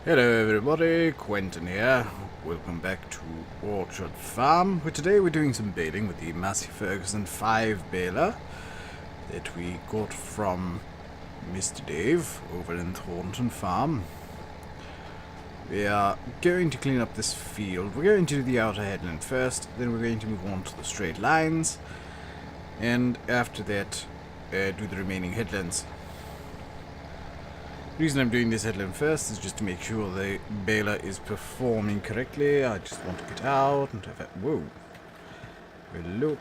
Hello everybody, Quentin here. Welcome back to Orchard Farm, where today we're doing some baling with the Massey Ferguson 5 baler that we got from Mr. Dave over in Thornton Farm. We are going to clean up this field. We're going to do the outer headland first, then we're going to move on to the straight lines, and after that do the remaining headlands. The reason I'm doing this headland first is just to make sure the baler is performing correctly. I just want to get out and have a... Whoa. Have a look.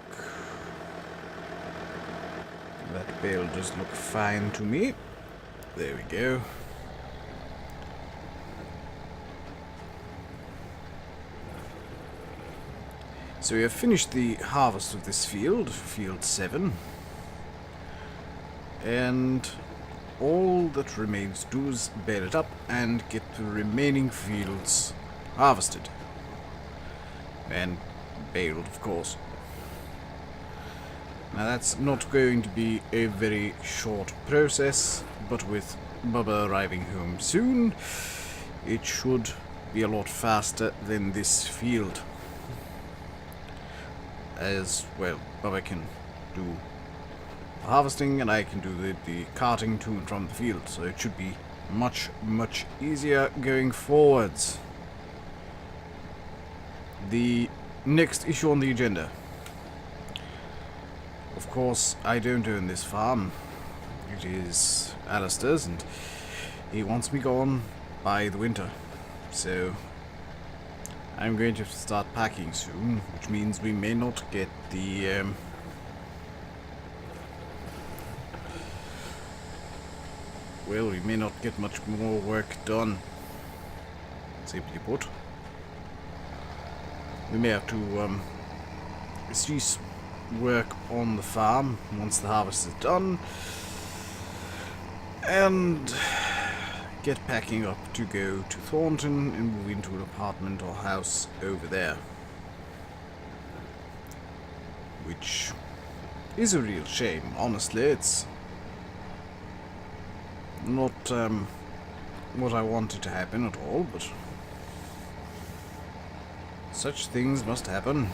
That bale does look fine to me. There we go. So we have finished the harvest of this field, field 7. And all that remains to do is bale it up and get the remaining fields harvested. And baled, of course. Now that's not going to be a very short process, but with Bubba arriving home soon, it should be a lot faster than this field. As well, Bubba can do harvesting and I can do the carting to and from the field, so it should be much easier going forwards. The next issue on the agenda. Of course, I don't own this farm. It is Alistair's and he wants me gone by the winter. So I'm going to have to start packing soon, which means we may not get the well, we may not get much more work done, simply put. We may have to cease work on the farm once the harvest is done, and get packing up to go to Thornton and move into an apartment or house over there. Which is a real shame, honestly. It's not what I wanted to happen at all, but such things must happen.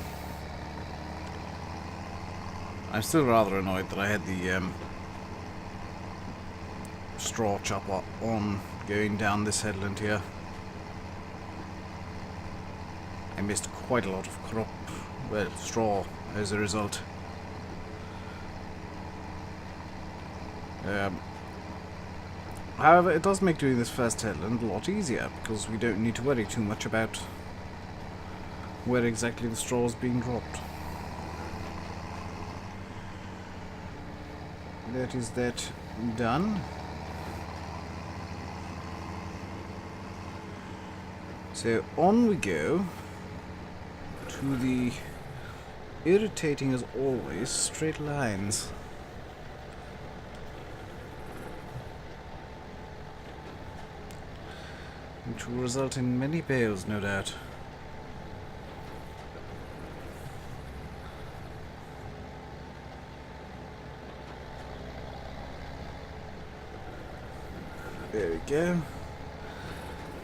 I'm still rather annoyed that I had the straw chopper on going down this headland here. I missed quite a lot of crop, well, straw as a result. However, it does make doing this first headland a lot easier, because we don't need to worry too much about where exactly the straw is being dropped. That is that done. So on we go to the irritating as always straight lines. Which will result in many bales, no doubt. There we go.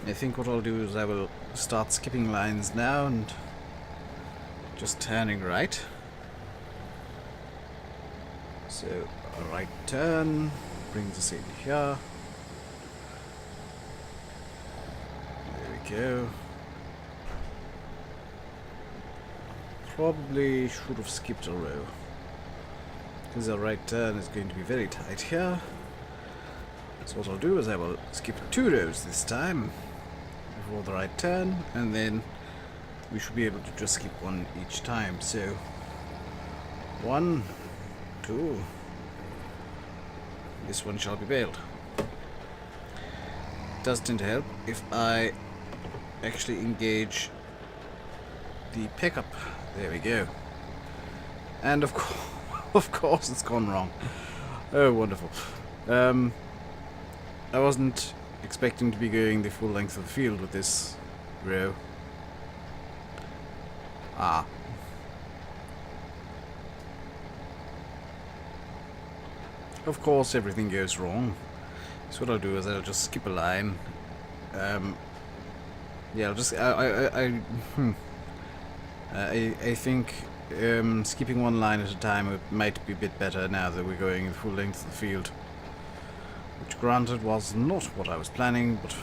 I think what I'll do is I will start skipping lines now and just turning right. So a right turn brings us in here. Go. Probably should have skipped a row, because a right turn is going to be very tight here. So what I'll do is I will skip 2 rows this time before the right turn, and then we should be able to just skip 1 each time. So 1, 2. This one shall be baled. It does tend to help if I actually engage the pickup. There we go. And of course it's gone wrong. Oh, wonderful. I wasn't expecting to be going the full length of the field with this row. Of course everything goes wrong. So what I'll do is I'll just skip a line, Yeah, I'll just I think skipping one line at a time might be a bit better now that we're going the full length of the field. Which, granted, was not what I was planning, but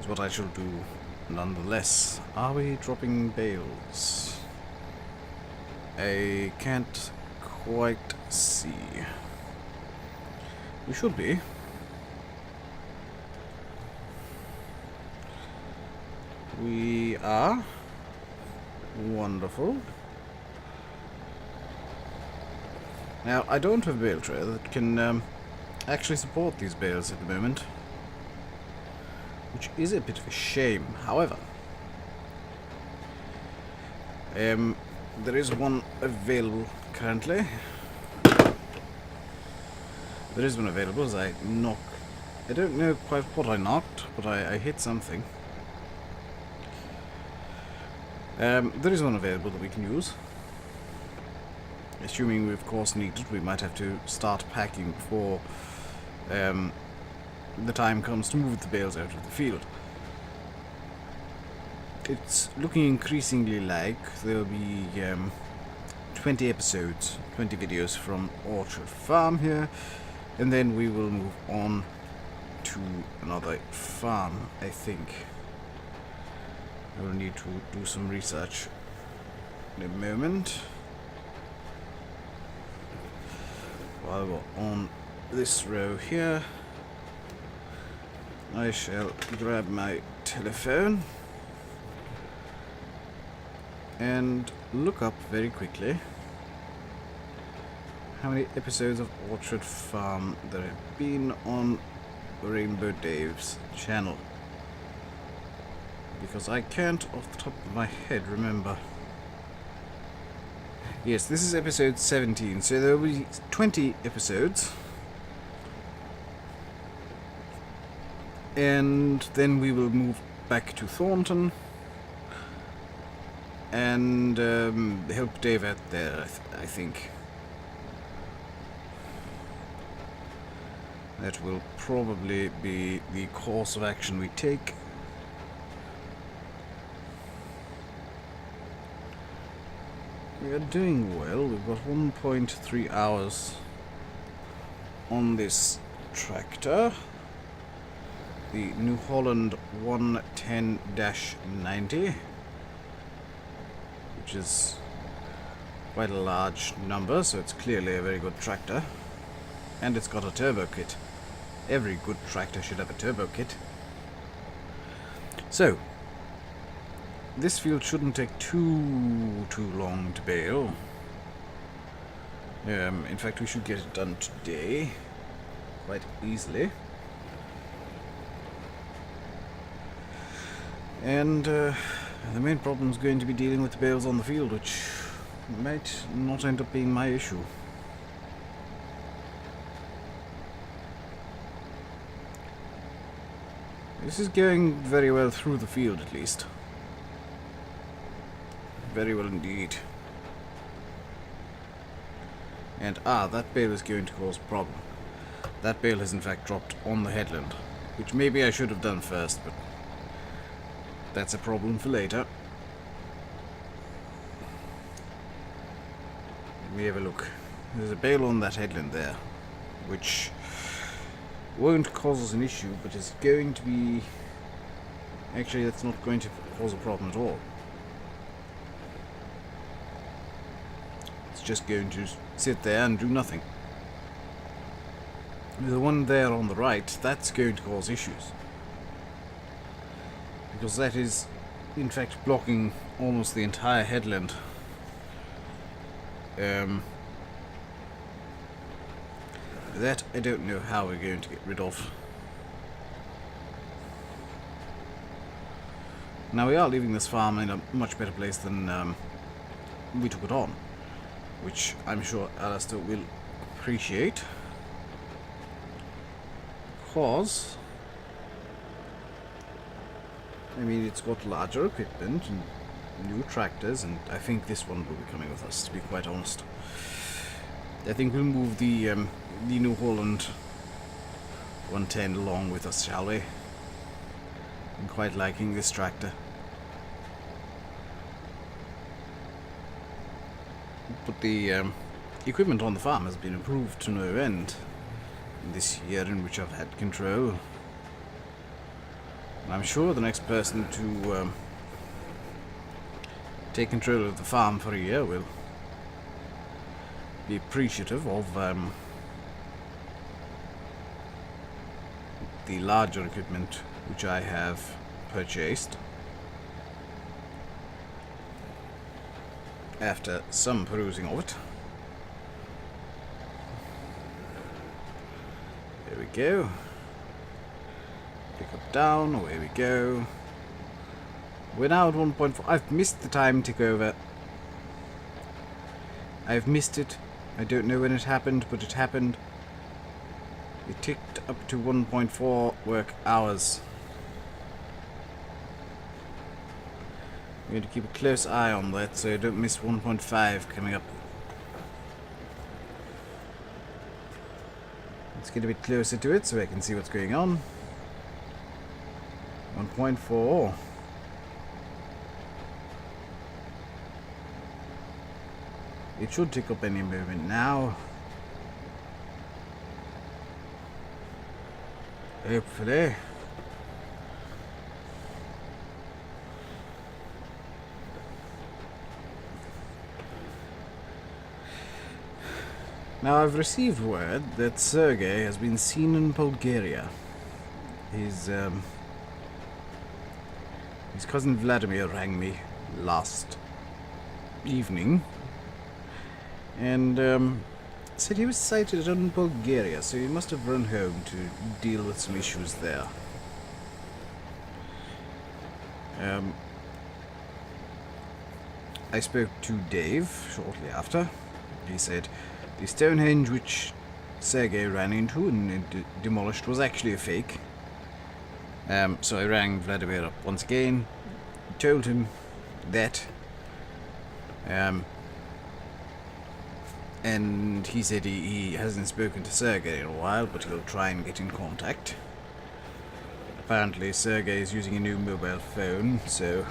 is what I shall do nonetheless. Are we dropping bales? I can't quite see. We should be. We are. Wonderful. Now, I don't have a bale tray that can actually support these bales at the moment, which is a bit of a shame. However, there is one available currently. There is one available as I knock. I don't know quite what I knocked, but I hit something. There is one available that we can use. Assuming we of course need it, we might have to start packing before the time comes to move the bales out of the field. It's looking increasingly like there'll be 20 episodes, 20 videos from Orchard Farm here, and then we will move on to another farm, I think. I will need to do some research in a moment. While we're on this row here, I shall grab my telephone and look up very quickly how many episodes of Orchard Farm there have been on RainbowDave's channel. Because I can't, off the top of my head, remember. Yes, this is episode 17, so there will be 20 episodes. And then we will move back to Thornton and help Dave out there, I think. That will probably be the course of action we take. We are doing well. We've got 1.3 hours on this tractor. The New Holland 110-90, which is quite a large number, so it's clearly a very good tractor. And it's got a turbo kit. Every good tractor should have a turbo kit. So, this field shouldn't take too long to bale. In fact, we should get it done today, quite easily. And the main problem is going to be dealing with the bales on the field, which might not end up being my issue. This is going very well through the field, at least. Very well indeed. And that bale is going to cause a problem. That bale has in fact dropped on the headland, which maybe I should have done first, but that's a problem for later. Let me have a look. There's a bale on that headland there, which won't cause us an issue, but is going to be... Actually, that's not going to cause a problem at all. Just going to sit there and do nothing. The one there on the right, that's going to cause issues. Because that is, in fact, blocking almost the entire headland. That I don't know how we're going to get rid of. Now we are leaving this farm in a much better place than we took it on, which I'm sure Alistair will appreciate, because I mean, it's got larger equipment and new tractors, and I think this one will be coming with us, to be quite honest. I think we'll move the New Holland 110 along with us, shall we? I'm quite liking this tractor. But the equipment on the farm has been improved to no end in this year in which I've had control. And I'm sure the next person to take control of the farm for a year will be appreciative of the larger equipment which I have purchased after some perusing of it. There we go. Pick up, down, away we go. We're now at 1.4. I've missed the time tick over. I've missed it. I don't know when it happened, but it happened. It ticked up to 1.4 work hours. I'm going to keep a close eye on that so I don't miss 1.5 coming up. Let's get a bit closer to it so I can see what's going on. 1.4. It should tick up any moment now. Hopefully. Now I've received word that Sergei has been seen in Bulgaria. His cousin Vladimir rang me last evening and said he was sighted in Bulgaria, so he must have run home to deal with some issues there. I spoke to Dave shortly after. He said the Stonehenge which Sergei ran into and demolished was actually a fake. So I rang Vladimir up once again, told him that, and he said he hasn't spoken to Sergei in a while, but he'll try and get in contact. Apparently Sergei is using a new mobile phone, so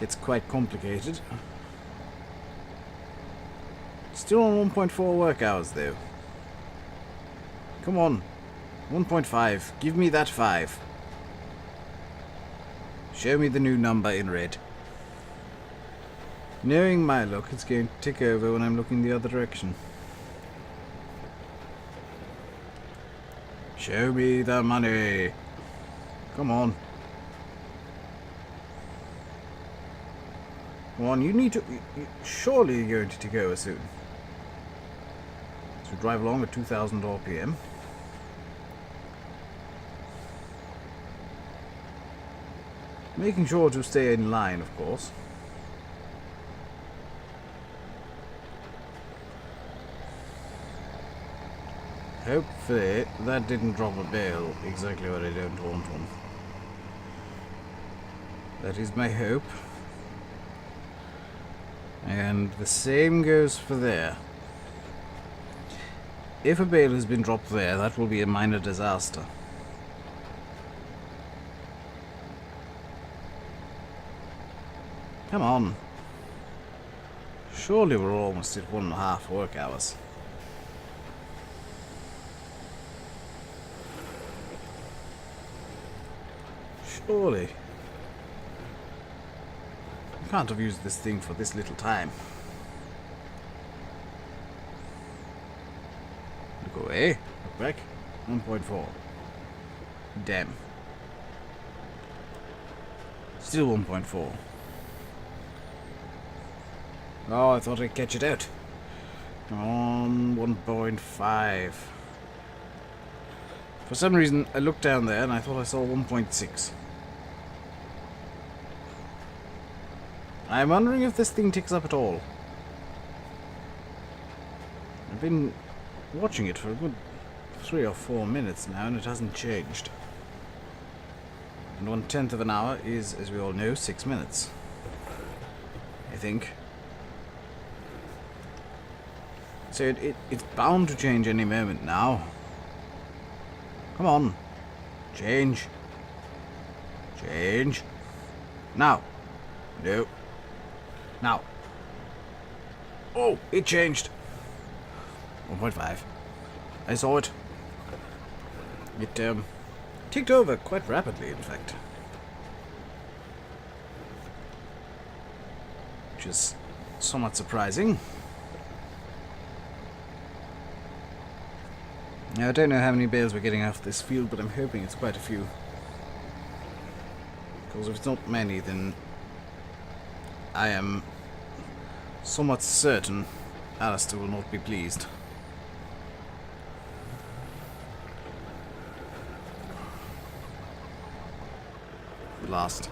it's quite complicated. Still on 1.4 work hours though. Come on. 1.5. Give me that 5. Show me the new number in red. Knowing my luck, it's going to tick over when I'm looking the other direction. Show me the money. Come on. Come on, you need to... Surely you're going to tick over soon. So drive along at 2000 RPM. Making sure to stay in line, of course. Hopefully that didn't drop a bale exactly what I don't want one. That is my hope. And the same goes for there. If a bale has been dropped there, that will be a minor disaster. Come on. Surely we're almost at 1.5 work hours. Surely. I can't have used this thing for this little time. Look away. Look back. 1.4. Damn. Still 1.4. Oh, I thought I'd catch it out. Come on, 1.5. For some reason, I looked down there and I thought I saw 1.6. I'm wondering if this thing ticks up at all. I've been watching it for a good 3 or 4 minutes now and it hasn't changed. And 1/10 of an hour is, as we all know, 6 minutes. I think. So it's bound to change any moment now. Come on. Change. Change. Now. No. Now. Oh, it changed. 1.5. I saw it. It ticked over quite rapidly, in fact. Which is somewhat surprising. Now, I don't know how many bales we're getting off this field, but I'm hoping it's quite a few. Because if it's not many, then I am somewhat certain Alistair will not be pleased. Last.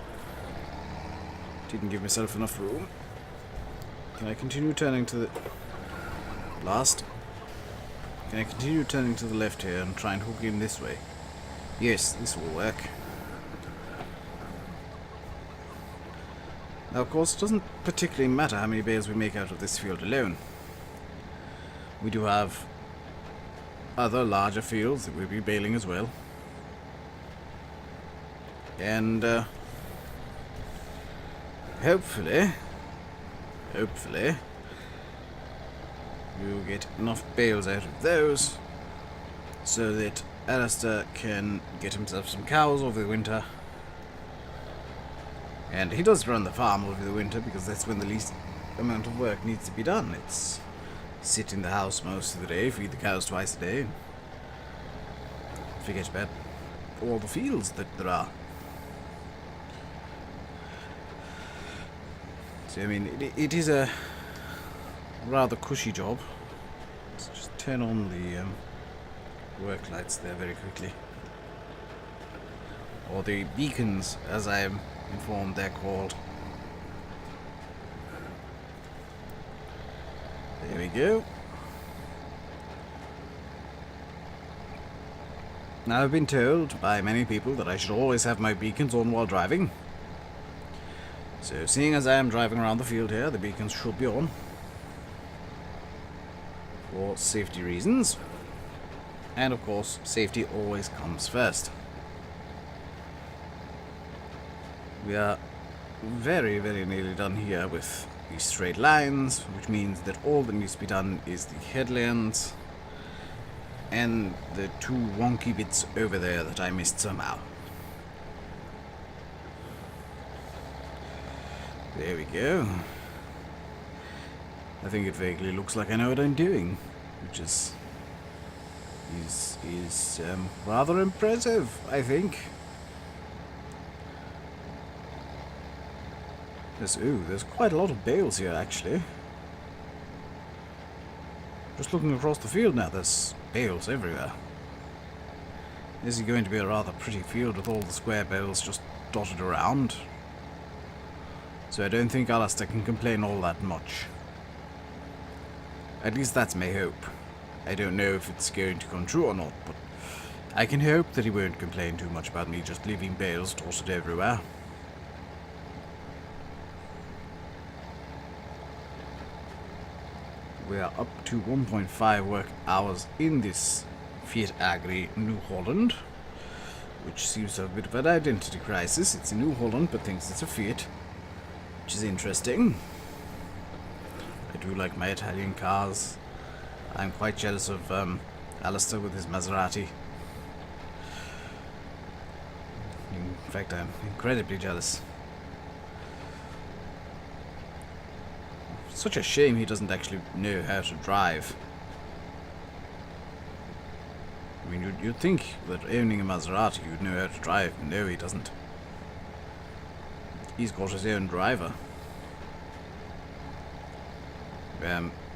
Didn't give myself enough room. Can I continue turning to the last? Can I continue turning to the left here and try and hook in this way? Yes, this will work. Now, of course, it doesn't particularly matter how many bales we make out of this field alone. We do have other larger fields that we'll be baling as well. And hopefully we'll get enough bales out of those so that Alistair can get himself some cows over the winter. And he does run the farm over the winter because that's when the least amount of work needs to be done. It's sit in the house most of the day, feed the cows twice a day, and forget about all the fields that there are. So, I mean, it is a rather cushy job. Let's just turn on the work lights there very quickly. Or the beacons, as I am informed they're called. There we go. Now, I've been told by many people that I should always have my beacons on while driving. So, seeing as I am driving around the field here, the beacons should be on. For safety reasons. And of course, safety always comes first. We are very, very nearly done here with these straight lines, which means that all that needs to be done is the headlands and the two wonky bits over there that I missed somehow. There we go. I think it vaguely looks like I know what I'm doing, which is rather impressive, I think. There's quite a lot of bales here, actually. Just looking across the field now, there's bales everywhere. This is going to be a rather pretty field with all the square bales just dotted around. So I don't think Alistair can complain all that much. At least that's my hope. I don't know if it's going to come true or not, but I can hope that he won't complain too much about me just leaving bales dotted everywhere. We are up to 1.5 work hours in this Fiat Agri New Holland, which seems to have a bit of an identity crisis. It's a New Holland, but thinks it's a Fiat, which is interesting. I do like my Italian cars. I'm quite jealous of Alistair with his Maserati. In fact, I'm incredibly jealous. Such a shame he doesn't actually know how to drive. I mean, you'd think that owning a Maserati you'd know how to drive. No, he doesn't. He's got his own driver.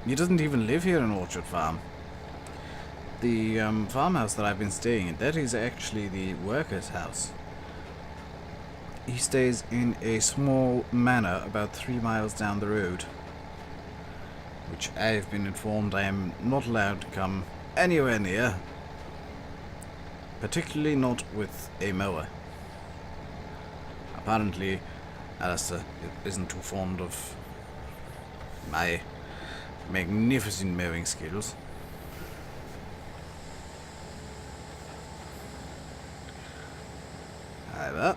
He doesn't even live here in Orchard Farm. The farmhouse that I've been staying in, that is actually the worker's house. He stays in a small manor about 3 miles down the road, which I've been informed I am not allowed to come anywhere near, particularly not with a mower. Apparently, Alistair isn't too fond of my magnificent mowing skills. However,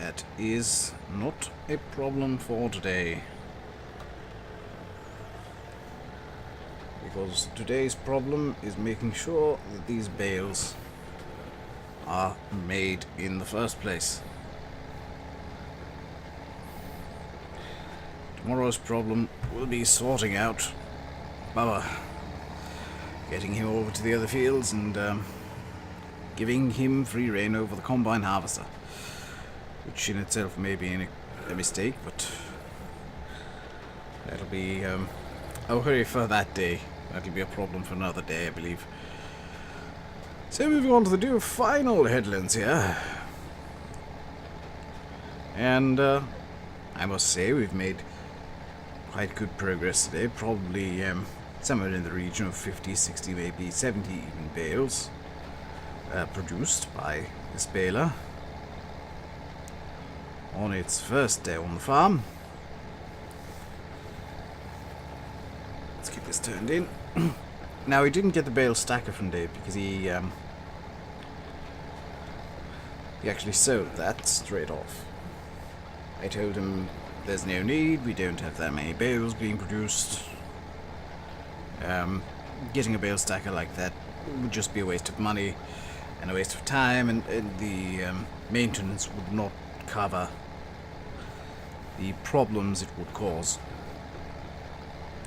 That is not a problem for today. Because today's problem is making sure that these bales are made in the first place. Tomorrow's problem will be sorting out Baba, getting him over to the other fields and giving him free rein over the combine harvester, which in itself may be a mistake, but that'll be I'll hurry for that day. That'll be a problem for another day, I believe. So moving on to the final headlands here. And I must say we've made quite good progress today. Probably somewhere in the region of 50, 60, maybe 70 even bales produced by this baler on its first day on the farm. Let's get this turned in. Now, we didn't get the bale stacker from Dave because he actually sold that straight off. I told him there's no need, we don't have that many bales being produced. Getting a bale stacker like that would just be a waste of money and a waste of time, and the maintenance would not cover the problems it would cause.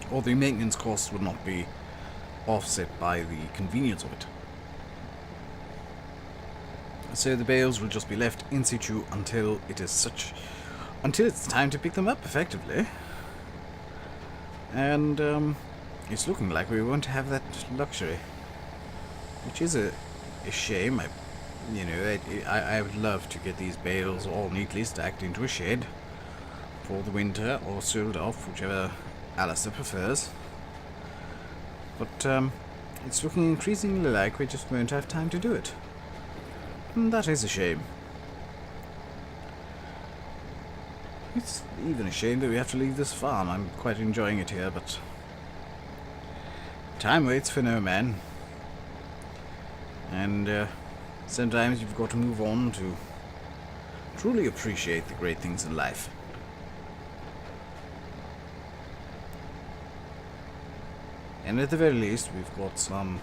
Or the maintenance costs would not be offset by the convenience of it. So the bales will just be left in situ until it's time to pick them up effectively. And it's looking like we won't have that luxury, which is a shame. I would love to get these bales all neatly stacked into a shed for the winter, or sold off, whichever Alistair prefers. But it's looking increasingly like we just won't have time to do it. And that is a shame. It's even a shame that we have to leave this farm. I'm quite enjoying it here, but time waits for no man. And sometimes you've got to move on to truly appreciate the great things in life. And at the very least, we've got some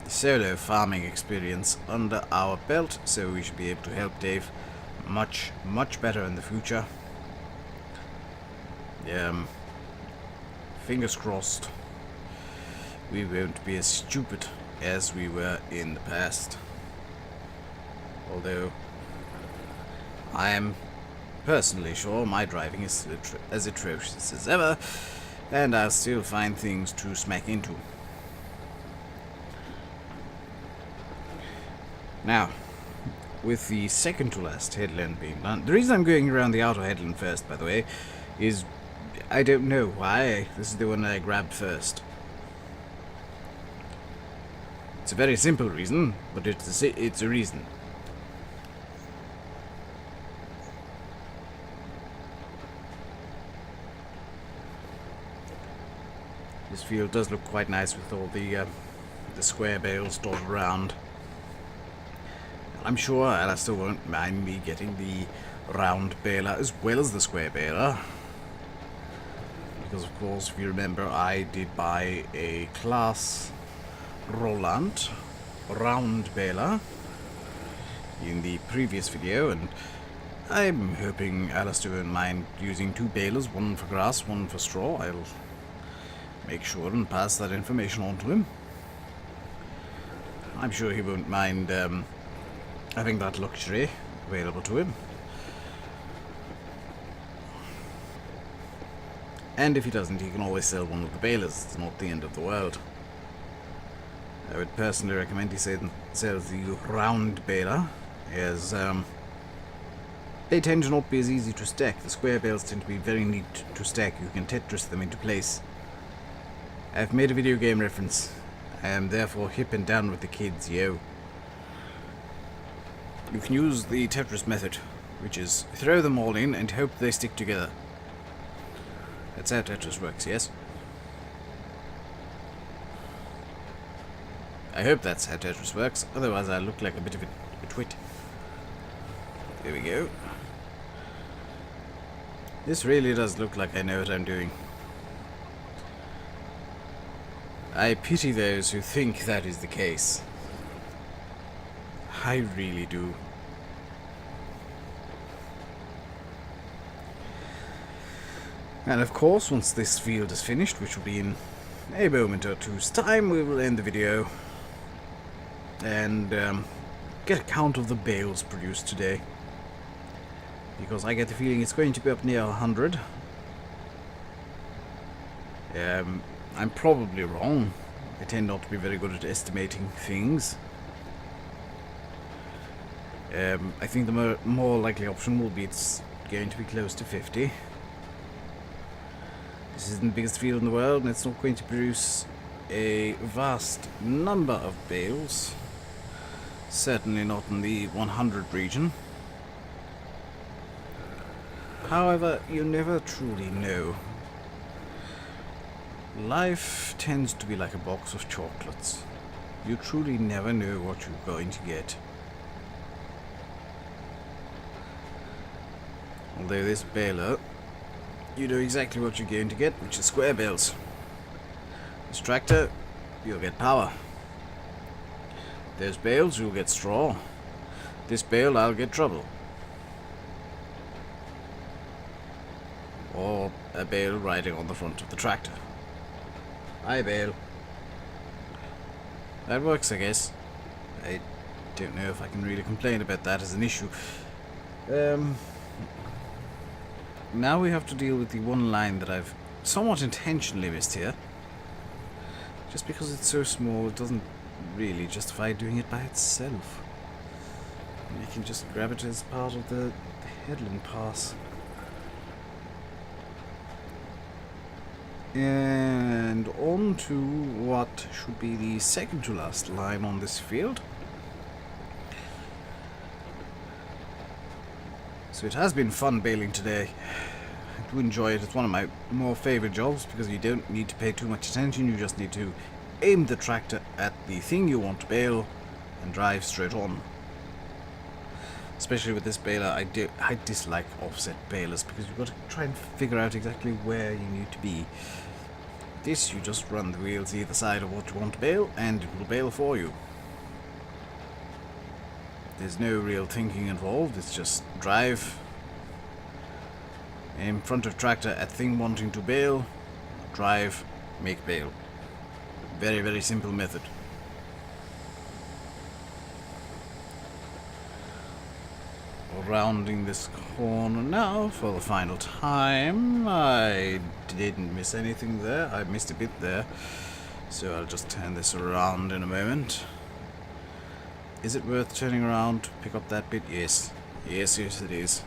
solo farming experience under our belt, so we should be able to help Dave much, much better in the future. Fingers crossed we won't be as stupid as we were in the past. Although I am personally sure my driving is as atrocious as ever, and I'll still find things to smack into. Now, with the second to last headland being done, the reason I'm going around the outer headland first, by the way, is I don't know why. This is the one I grabbed first. It's a very simple reason, but it's a reason. This field does look quite nice with all the square bales dotted around. I'm sure Alistair won't mind me getting the round baler as well as the square baler. Because of course, if you remember, I did buy a class Roland round baler in the previous video, and I'm hoping Alistair won't mind using two balers, one for grass, one for straw. I'll make sure and pass that information on to him. I'm sure he won't mind having that luxury available to him. And if he doesn't, he can always sell one of the balers. It's not the end of the world. I would personally recommend he sells the round baler, as they tend to not be as easy to stack. The square bales tend to be very neat to stack. You can Tetris them into place. I've made a video game reference. I am therefore hip and down with the kids, yo. You can use the Tetris method, which is throw them all in and hope they stick together. That's how Tetris works, yes? I hope that's how Tetris works, otherwise I look like a bit of a twit. Here we go. This really does look like I know what I'm doing. I pity those who think that is the case. I really do. And of course, once this field is finished, which will be in a moment or two's time, we will end the video and get a count of the bales produced today. Because I get the feeling it's going to be up near 100. I'm probably wrong. I tend not to be very good at estimating things. I think the more likely option will be it's going to be close to 50. This isn't the biggest field in the world, and it's not going to produce a vast number of bales. Certainly not in the 100 region. However, you never truly know. Life tends to be like a box of chocolates. You truly never know what you're going to get. Although this baler, you know exactly what you're going to get, which is square bales. This tractor, you'll get power. Those bales, you'll get straw. This bale, I'll get trouble. Or a bale riding on the front of the tractor. Hi, bale. That works, I guess. I don't know if I can really complain about that as an issue. Now we have to deal with the one line that I've somewhat intentionally missed here. Just because it's so small, it doesn't really justify doing it by itself. And you can just grab it as part of the headland pass. And on to what should be the second to last line on this field. So it has been fun baling today. I do enjoy it. It's one of my more favorite jobs because you don't need to pay too much attention. You just need to aim the tractor at the thing you want to bale and drive straight on. Especially with this baler, I dislike offset balers because you've got to try and figure out exactly where you need to be. This, you just run the wheels either side of what you want to bale and it will bale for you. There's no real thinking involved, it's just drive, in front of tractor at thing wanting to bale, drive, make bale. Very, very simple method. Rounding this corner now for the final time. I didn't miss anything there, I missed a bit there, so I'll just turn this around in a moment. Is it worth turning around to pick up that bit? Yes. Yes, yes it is.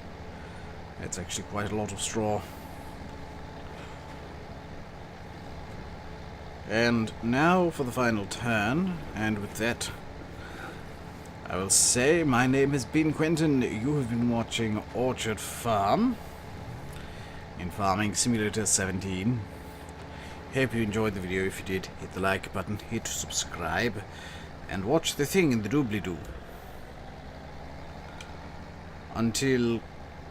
It's actually quite a lot of straw. And now for the final turn, and with that I will say my name has been Quentin. You have been watching Orchard Farm in Farming Simulator 17. Hope you enjoyed the video. If you did, hit the like button, hit subscribe, and watch the thing in the doobly-doo. Until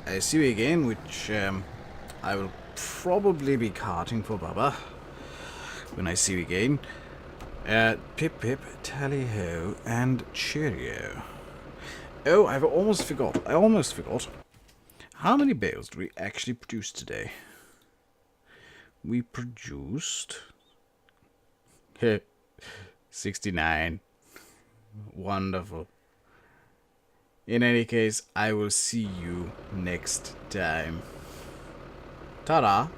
I see you again, which I will probably be carting for Baba when I see you again. Pip pip, tally ho, and cheerio. Oh, I almost forgot. How many bales did we actually produce today? We produced 69. Wonderful. In any case, I will see you next time. Ta-da!